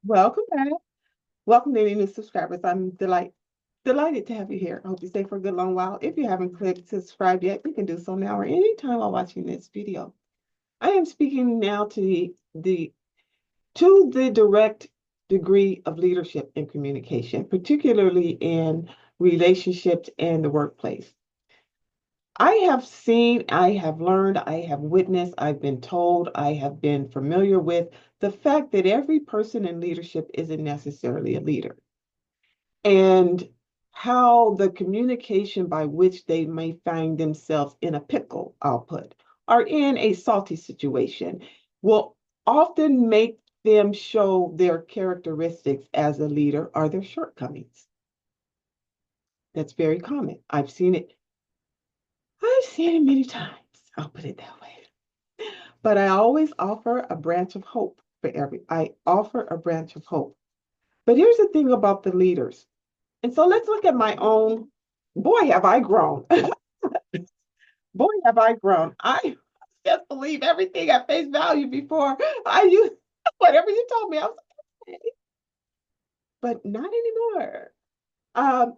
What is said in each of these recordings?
Welcome back. Welcome to any new subscribers. I'm delighted to have you here. I hope you stay for a good long while. If you haven't clicked subscribe yet, you can do so now or anytime while watching this video. I am speaking now to the direct degree of leadership and communication, particularly in relationships and the workplace. I have seen, I have learned, I have witnessed, I've been told, I have been familiar with the fact that every person in leadership isn't necessarily a leader. And how the communication by which they may find themselves in a pickle, I'll put, or in a salty situation will often make them show their characteristics as a leader or their shortcomings. That's very common. I've seen it many times. I'll put it that way. But I always offer a branch of hope I offer a branch of hope. But here's the thing about the leaders. And so let's look at my own. Boy, have I grown. Boy, have I grown. I just believe everything at face value before I use whatever you told me. I was like, okay. But not anymore. Um,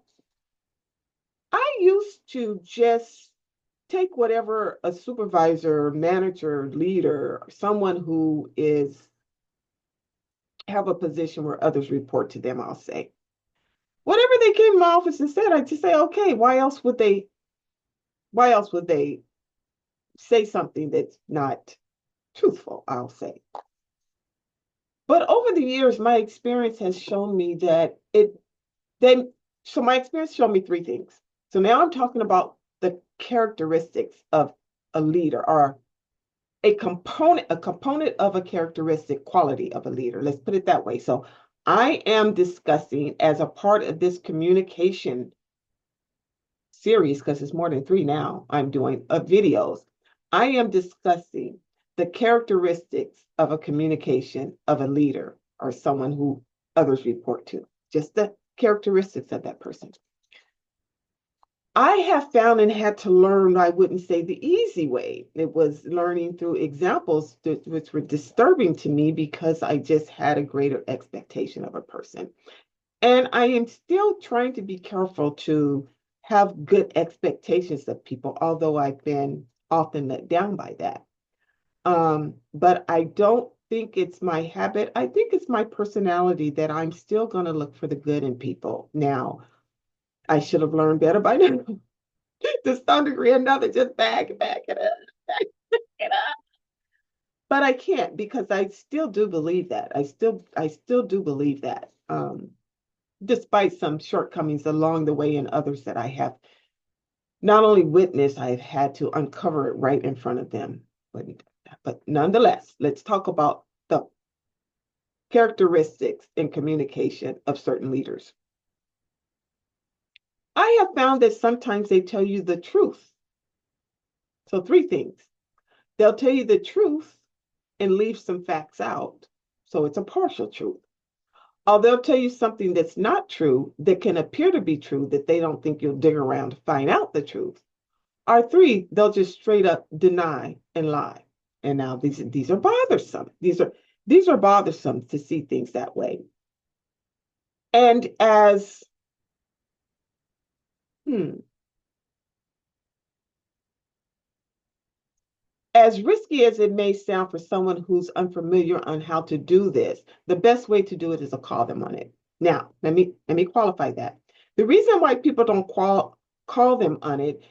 I used to just take whatever a supervisor, manager, leader, someone who is have a position where others report to them, I'll say. Whatever they came in my office and said, I just say, okay, why else would they say something that's not truthful, I'll say. But over the years, my experience has shown me that my experience showed me three things. So now I'm talking about the characteristics of a leader or a component of a characteristic quality of a leader. Let's put it that way. So I am discussing as a part of this communication series, because it's more than three now I'm doing of videos. I am discussing the characteristics of a communication of a leader or someone who others report to, just the characteristics of that person. I have found and had to learn, I wouldn't say the easy way. It was learning through examples which were disturbing to me because I just had a greater expectation of a person. And I am still trying to be careful to have good expectations of people, although I've been often let down by that. But I don't think it's my habit. I think it's my personality that I'm still going to look for the good in people. Now, I should have learned better by now. To some degree or another, just back it up, back it up. But I can't because I still do believe that. I still do believe that. Despite some shortcomings along the way and others that I have not only witnessed, I've had to uncover it right in front of them. But nonetheless, let's talk about the characteristics and communication of certain leaders. I have found that sometimes they tell you the truth. So three things. They'll tell you the truth and leave some facts out. So it's a partial truth. Or they'll tell you something that's not true that can appear to be true that they don't think you'll dig around to find out the truth. Or three, they'll just straight up deny and lie. And now these are bothersome. These are bothersome to see things that way. And as risky as it may sound for someone who's unfamiliar on how to do this, the best way to do it is to call them on it. Now, let me qualify that. The reason why people don't call them on it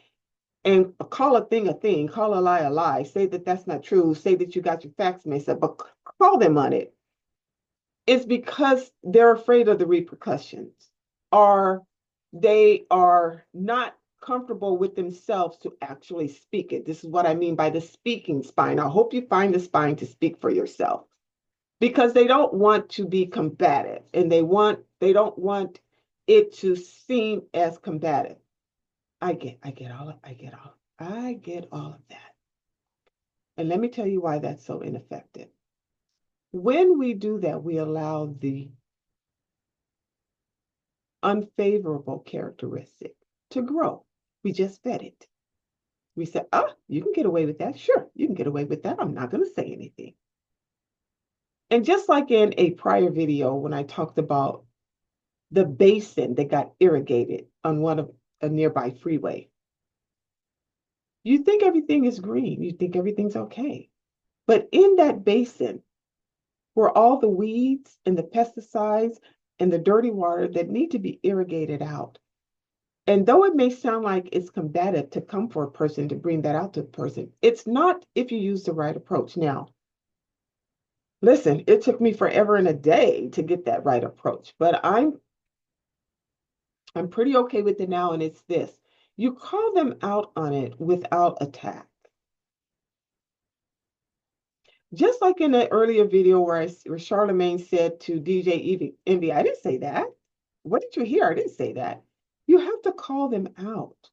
and call a thing, call a lie, say that that's not true, say that you got your facts mixed up, but call them on it, is because they're afraid of the repercussions, or they are not comfortable with themselves to actually speak it. This is what I mean by the speaking spine. I hope you find the spine to speak for yourself, because they don't want to be combative and they don't want it to seem as combative. I get all of that. And let me tell you why that's so ineffective. When we do that, we allow the unfavorable characteristic to grow. We just fed it. We said, you can get away with that. Sure, you can get away with that. I'm not going to say anything. And just like in a prior video, when I talked about the basin that got irrigated on one of a nearby freeway, you think everything is green, you think everything's okay. But in that basin were all the weeds and the pesticides and the dirty water that need to be irrigated out. And though it may sound like it's combative to come for a person to bring that out to a person, it's not if you use the right approach. Now, listen, it took me forever and a day to get that right approach, but I'm pretty okay with it now, and it's this. You call them out on it without attack. Just like in the earlier video where Charlemagne said to DJ Envy, I didn't say that. What did you hear? I didn't say that. You have to call them out.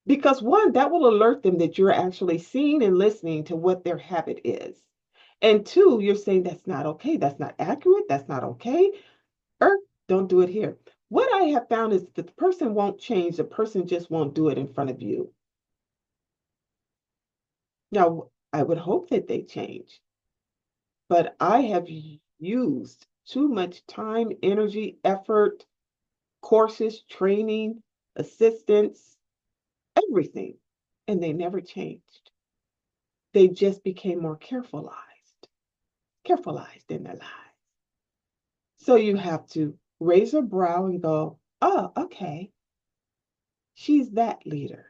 Because one, that will alert them that you're actually seeing and listening to what their habit is. And two, you're saying that's not okay. That's not accurate. That's not okay. Or don't do it here. What I have found is that the person won't change. The person just won't do it in front of you. Now, I would hope that they change, but I have used too much time, energy, effort, courses, training, assistance, everything, and they never changed. They just became more carefulized in their lives. So you have to raise a brow and go, oh, okay, she's that leader.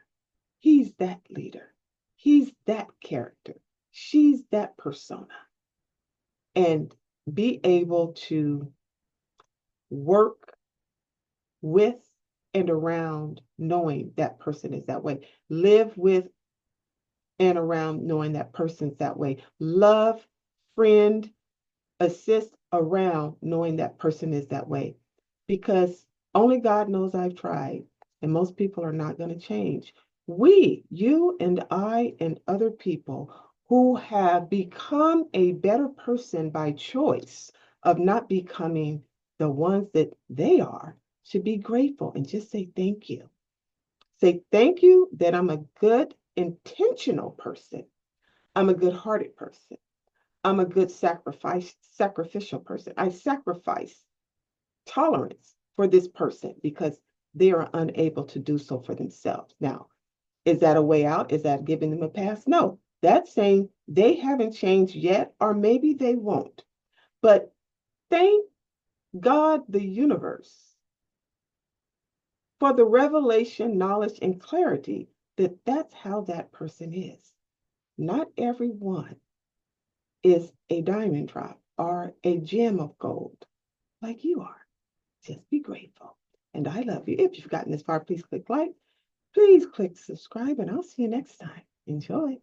He's that leader. He's that character. She's that persona. And be able to work with and around knowing that person is that way. Live with and around knowing that person's that way. Love, friend, assist around knowing that person is that way. Because only God knows I've tried, and most people are not going to change. We, you and I and other people who have become a better person by choice of not becoming the ones that they are, should be grateful and just say thank you. Say thank you that I'm a good, intentional person. I'm a good-hearted person. I'm a good sacrificial person. I sacrifice tolerance for this person because they are unable to do so for themselves. Now, is that a way out? Is that giving them a pass? No, that's saying they haven't changed yet, or maybe they won't. But thank God, the universe, for the revelation, knowledge, and clarity that that's how that person is. Not everyone is a diamond drop or a gem of gold like you are. Just be grateful. And I love you. If you've gotten this far, please click like, please click subscribe, and I'll see you next time. Enjoy.